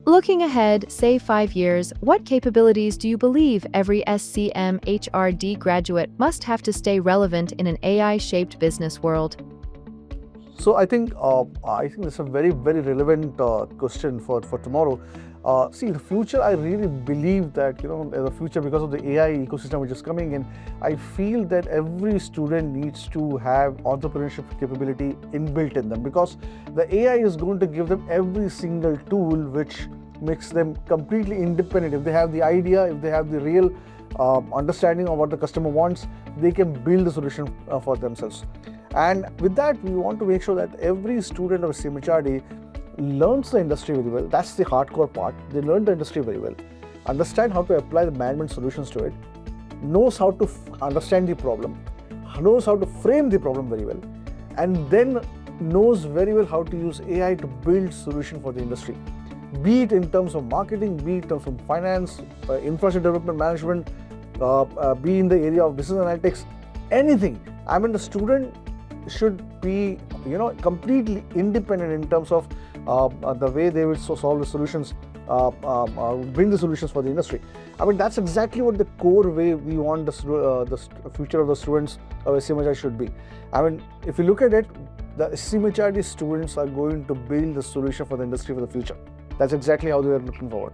Looking ahead, say 5 years, what capabilities do you believe every SCMHRD graduate must have to stay relevant in an AI-shaped business world? So I think this is a very relevant question for tomorrow. See, the future, I really believe that the future, because of the AI ecosystem which is coming in, I feel that every student needs to have entrepreneurship capability inbuilt in them, because the AI is going to give them every single tool which makes them completely independent. If they have the idea, if they have the real understanding of what the customer wants, they can build the solution for themselves. And with that, we want to make sure that every student of SCMHRD learns the industry very well. That's the hardcore part. They learn the industry very well, understand how to apply the management solutions to it, knows how to understand the problem, knows how to frame the problem very well, and then knows very well how to use AI to build solution for the industry. Be it in terms of marketing, be it in terms of finance, infrastructure development management, be in the area of business analytics, anything. I mean, the student should be completely independent in terms of the way they will solve the solutions, bring the solutions for the industry. I mean, that's exactly what the core way we want the future of the students of SCMHRD should be. I mean, if you look at it, the SCMHRD students are going to build the solution for the industry for the future. That's exactly how they are looking forward.